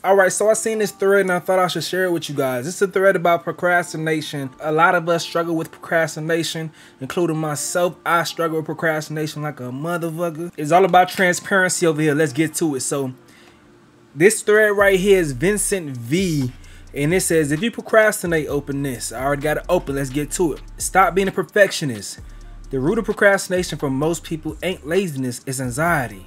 Alright, so I seen this thread and I thought I should share it with you guys. It's a thread about procrastination. A lot of us struggle with procrastination, including myself. I struggle with procrastination like a motherfucker. It's all about transparency over here. Let's get to it. So, this thread right here is Vincent V. And it says, if you procrastinate, open this. I already got it open. Let's get to it. Stop being a perfectionist. The root of procrastination for most people ain't laziness, it's anxiety.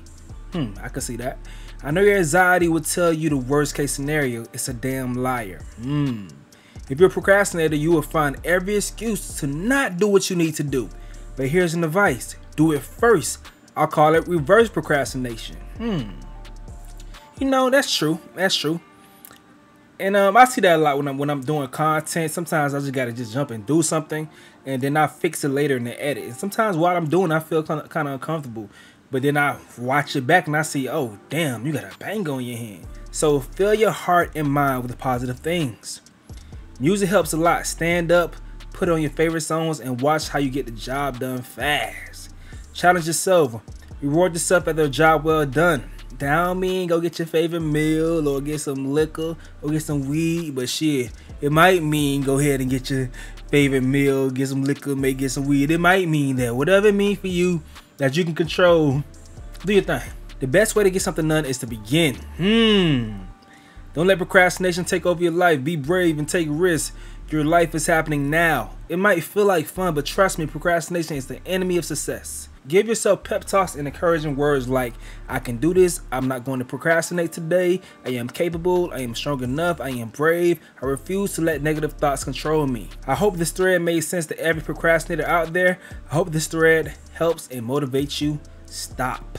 I can see that. I know your anxiety will tell you the worst case scenario. It's a damn liar. If you're a procrastinator, you will find every excuse to not do what you need to do. But here's an advice. Do it first. I'll call it reverse procrastination. You know, that's true. That's true. And I see that a lot when I'm doing content. Sometimes I just gotta jump and do something, and then I fix it later in the edit. And sometimes while I'm doing, I feel kind of uncomfortable. But then I watch it back and I see, oh damn, you got a bang on your hand. So fill your heart and mind with positive things. Music helps a lot. Stand up, put on your favorite songs, and watch how you get the job done fast. Challenge yourself. Reward yourself after a job well done. Down mean go get your favorite meal or get some liquor or get some weed, but shit, it might mean go ahead and get your favorite meal, get some liquor, maybe get some weed. It might mean that whatever it means for you that you can control, do your thing. The best way to get something done is to begin. Don't let procrastination take over your life. Be brave and take risks. Your life is happening now. It might feel like fun, but trust me, procrastination is the enemy of success. Give yourself pep talks and encouraging words like, I can do this, I'm not going to procrastinate today, I am capable, I am strong enough, I am brave, I refuse to let negative thoughts control me. I hope this thread made sense to every procrastinator out there. I hope this thread helps and motivates you. Stop.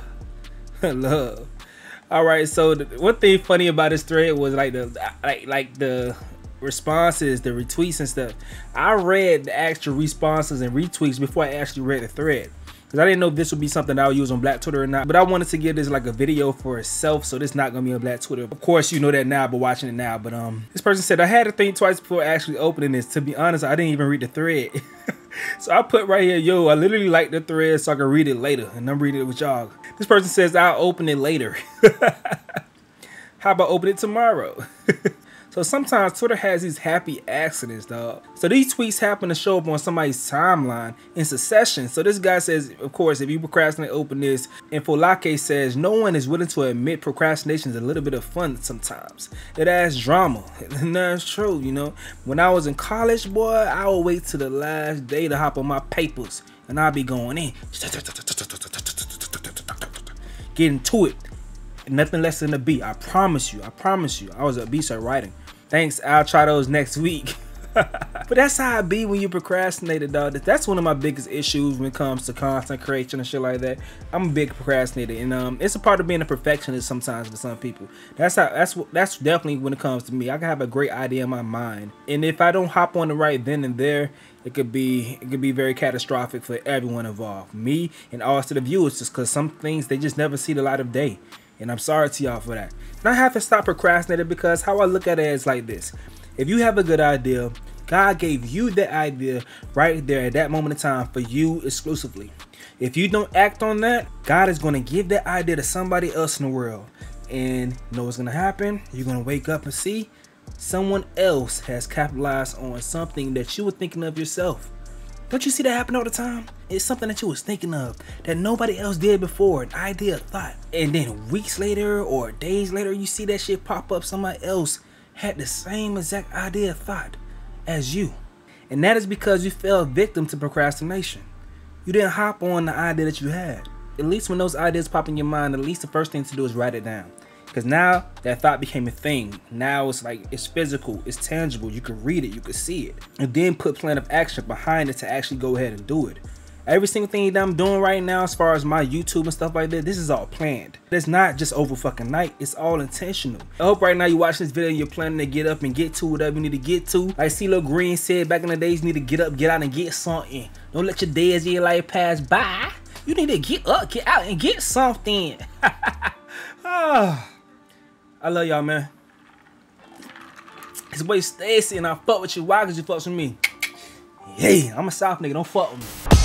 Love. Alright, so one thing funny about this thread was like the responses, the retweets and stuff. I read the actual responses and retweets before I actually read the thread, because I didn't know if this would be something I would use on Black Twitter or not. But I wanted to give this like a video for itself, so this not gonna be on Black Twitter. Of course, you know that now, but watching it now. But this person said, I had to think twice before actually opening this. To be honest, I didn't even read the thread. So I put right here, yo, I literally like the thread so I can read it later, and I'm reading it with y'all. This person says, I'll open it later. How about open it tomorrow? So sometimes Twitter has these happy accidents, dog. So these tweets happen to show up on somebody's timeline in succession. So this guy says, of course, if you procrastinate, open this. And Folake says, no one is willing to admit procrastination is a little bit of fun sometimes. It adds drama. And that's true, you know. When I was in college, boy, I would wait till the last day to hop on my papers. And I'd be going in. Getting to it. Nothing less than a beat. I promise you. I promise you. I was a beat at writing. Thanks. I'll try those next week. But that's how I be when you procrastinated, dog. That's one of my biggest issues when it comes to content creation and shit like that. I'm a big procrastinator, and it's a part of being a perfectionist sometimes for some people. That's definitely when it comes to me. I can have a great idea in my mind, and if I don't hop on the right then and there, it could be very catastrophic for everyone involved, me and also the viewers, just because some things they just never see the light of day. And I'm sorry to y'all for that. And I have to stop procrastinating, because how I look at it is like this. If you have a good idea, God gave you that idea right there at that moment in time for you exclusively. If you don't act on that, God is going to give that idea to somebody else in the world. And you know what's going to happen? You're going to wake up and see someone else has capitalized on something that you were thinking of yourself. Don't you see that happen all the time? It's something that you was thinking of that nobody else did before, an idea, a thought. And then weeks later or days later, you see that shit pop up. Somebody else had the same exact idea, thought as you. And that is because you fell victim to procrastination. You didn't hop on the idea that you had. At least when those ideas pop in your mind, at least the first thing to do is write it down. Because now that thought became a thing. Now it's like, it's physical, it's tangible. You can read it, you can see it. And then put plan of action behind it to actually go ahead and do it. Every single thing that I'm doing right now, as far as my YouTube and stuff like that, this is all planned. It's not just over fucking night, it's all intentional. I hope right now you watch this video and you're planning to get up and get to whatever you need to get to. Like CeeLo Green said back in the days, you need to get up, get out, and get something. Don't let your days of your life pass by. You need to get up, get out, and get something. I love y'all, man. It's boy Stacy, and I fuck with you. Why? Cause you fucks with me. Hey, I'm a South nigga, don't fuck with me.